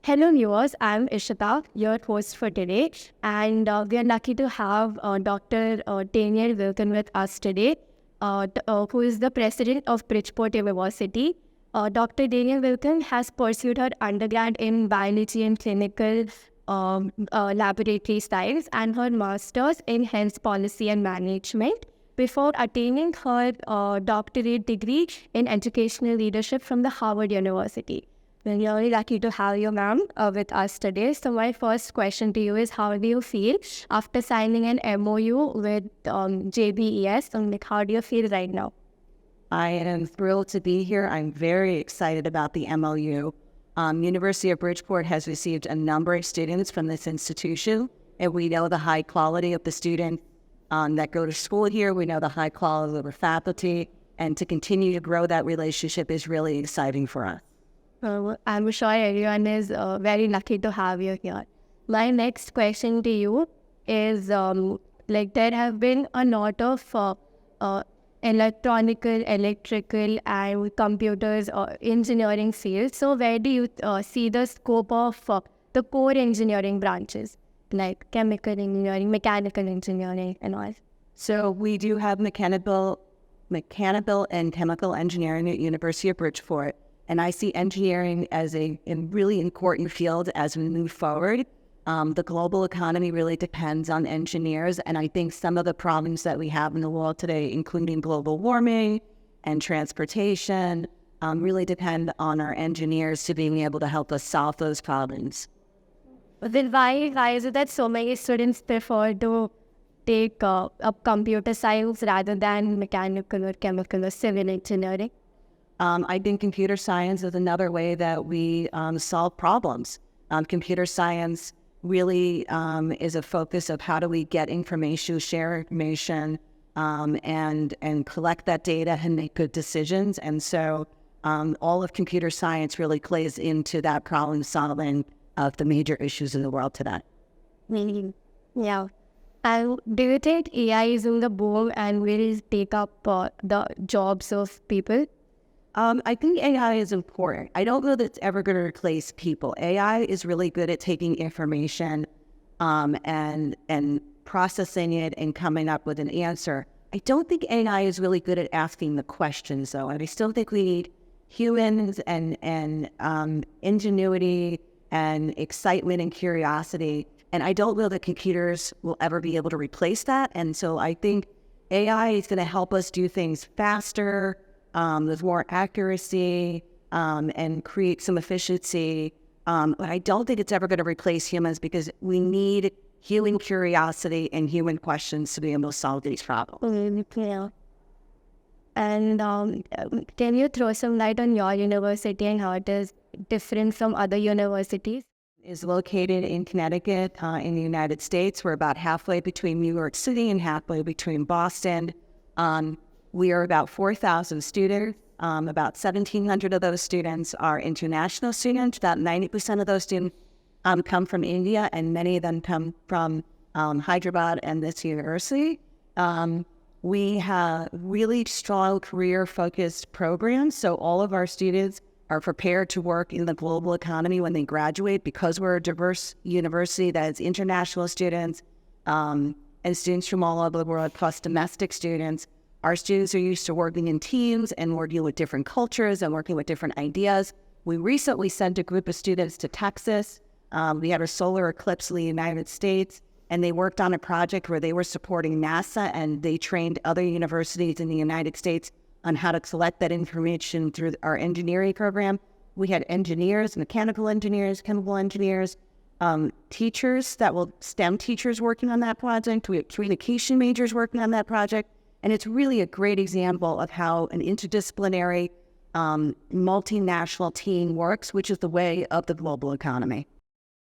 Hello viewers, I'm Ishita, your host for today, and we are lucky to have Dr. Danielle Wilken with us today, who is the president of Bridgeport University. Dr. Danielle Wilken has pursued her undergrad in biology and clinical laboratory science and her master's in health policy and management before attaining her doctorate degree in educational leadership from the Harvard University. We're really lucky to have you, ma'am, with us today. So my first question to you is, how do you feel after signing an MOU with JBES? And how do you feel right now? I am thrilled to be here. I'm very excited about the MOU. University of Bridgeport has received a number of students from this institution, and we know the high quality of the students that go to school here. We know the high quality of the faculty, and to continue to grow that relationship is really exciting for us. I'm sure everyone is very lucky to have you here. My next question to you is, there have been a lot of electrical and computers engineering fields. So where do you see the scope of the core engineering branches, like chemical engineering, mechanical engineering and all? So we do have mechanical and chemical engineering at University of Bridgeport. And I see engineering as a really important field as we move forward. The global economy really depends on engineers. And I think some of the problems that we have in the world today, including global warming and transportation, really depend on our engineers to being able to help us solve those problems. But then why is it that so many students prefer to take up computer science rather than mechanical or chemical or civil engineering? I think computer science is another way that we solve problems. Computer science really is a focus of how do we get information, share information, and collect that data and make good decisions. And so all of computer science really plays into that problem solving of the major issues in the world today. Yeah. And do you think AI is in the boom and will take up the jobs of people? I think AI is important. I don't know that it's ever going to replace people. AI is really good at taking information and processing it and coming up with an answer. I don't think AI is really good at asking the questions, though. And I still think we need humans and ingenuity and excitement and curiosity. And I don't know that computers will ever be able to replace that. And so I think AI is going to help us do things faster, with more accuracy, and create some efficiency. But I don't think it's ever going to replace humans because we need human curiosity and human questions to be able to solve these problems. Yeah. And can you throw some light on your university and how it is different from other universities? Is located in Connecticut, in the United States. We're about halfway between New York City and halfway between Boston. We are about 4,000 students. About 1,700 of those students are international students. About 90% of those students come from India, and many of them come from Hyderabad and this university. We have really strong career-focused programs, so all of our students are prepared to work in the global economy when they graduate because we're a diverse university that has international students and students from all over the world, plus domestic students. Our students are used to working in teams and working with different cultures and working with different ideas. We recently sent a group of students to Texas. We had a solar eclipse in the United States, and they worked on a project where they were supporting NASA, and they trained other universities in the United States on how to collect that information through our engineering program. We had engineers, mechanical engineers, chemical engineers, teachers STEM teachers working on that project. We had communication majors working on that project. And it's really a great example of how an interdisciplinary, multinational team works, which is the way of the global economy.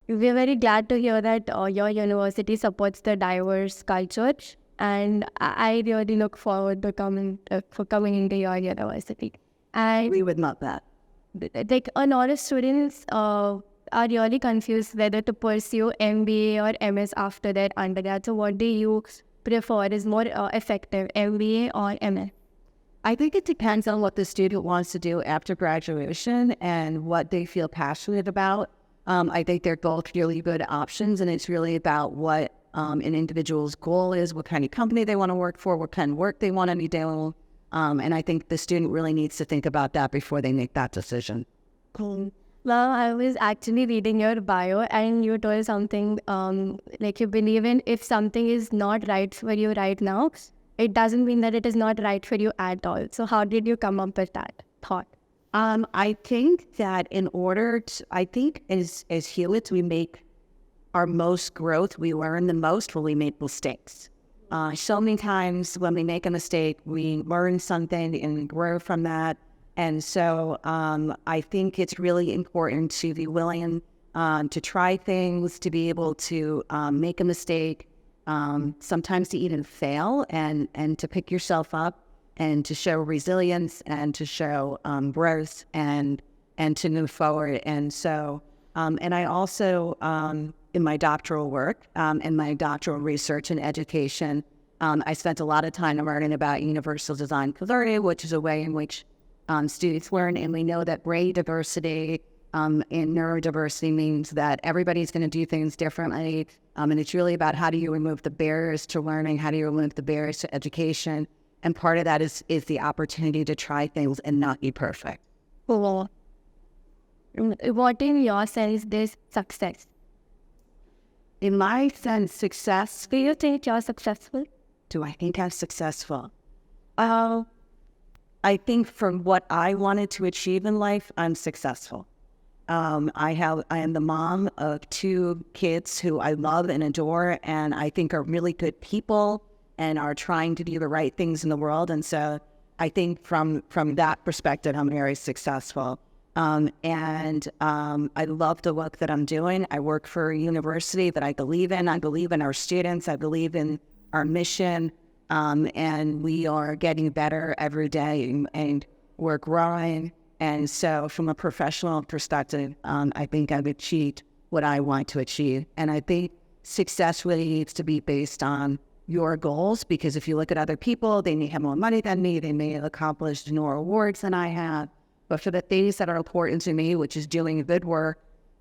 We're very glad to hear that your university supports the diverse culture, and I really look forward to coming into your university. And we would love that. Like a lot of students are really confused whether to pursue MBA or MS after their undergrad. So what do you prefer is more effective, MBA or MS? I think it depends on what the student wants to do after graduation and what they feel passionate about. I think they're both really good options, and it's really about what an individual's goal is, what kind of company they want to work for, what kind of work they want to be doing. And I think the student really needs to think about that before they make that decision. Well, I was actually reading your bio and you told something like you believe in if something is not right for you right now, it doesn't mean that it is not right for you at all. So how did you come up with that thought? I think that I think as humans, we make our most growth, we learn the most when we make mistakes. So many times when we make a mistake, we learn something and grow from that. And so I think it's really important to be willing to try things, to be able to make a mistake, sometimes to even fail and to pick yourself up and to show resilience and to show growth and to move forward. And so, and I also, in my doctoral work, in my doctoral research and education, I spent a lot of time learning about universal design for learning, which is a way in which students learn. And we know that brain diversity and neurodiversity means that everybody's going to do things differently. And it's really about how do you remove the barriers to learning, how do you remove the barriers to education. And part of that is the opportunity to try things and not be perfect. Cool. What in your sense is success? In my sense, success, Do you think you're successful? do I think I'm successful? I think from what I wanted to achieve in life, I'm successful. I am the mom of 2 kids who I love and adore, and I think are really good people and are trying to do the right things in the world. And so I think from that perspective, I'm very successful. I love the work that I'm doing. I work for a university that I believe in. I believe in our students. I believe in our mission. And we are getting better every day and we're growing. And so from a professional perspective, I think I've achieved what I want to achieve. And I think success really needs to be based on your goals, because if you look at other people, they may have more money than me, they may have accomplished more awards than I have. But for the things that are important to me, which is doing good work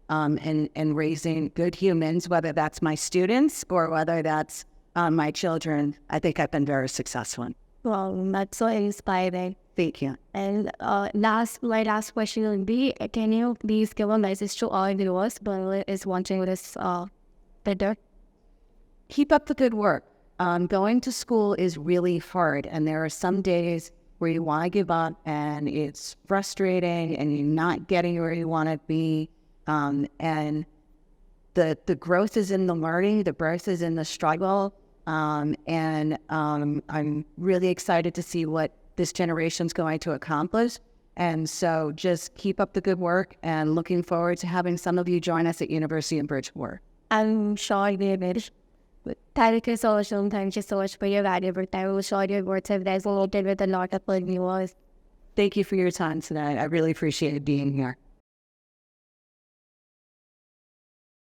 and raising good humans, whether that's my students or whether that's my children, I think I've been very successful. Wow, that's so inspiring. Thank you. And my last question will be, can you please give a message to all viewers who is watching this video? Keep up the good work. Going to school is really hard, and there are some days where you want to give up and it's frustrating and you're not getting where you want to be. And the growth is in the learning, the growth is in the struggle. I'm really excited to see what this generation's going to accomplish. And so just keep up the good work and looking forward to having some of you join us at University of Bridgeport. I'm sure they will. Thank you so much, Om. Thank you so much for your valuable time. I'm sure your words have resonated with a lot of our viewers. Thank you for your time tonight. I really appreciate being here.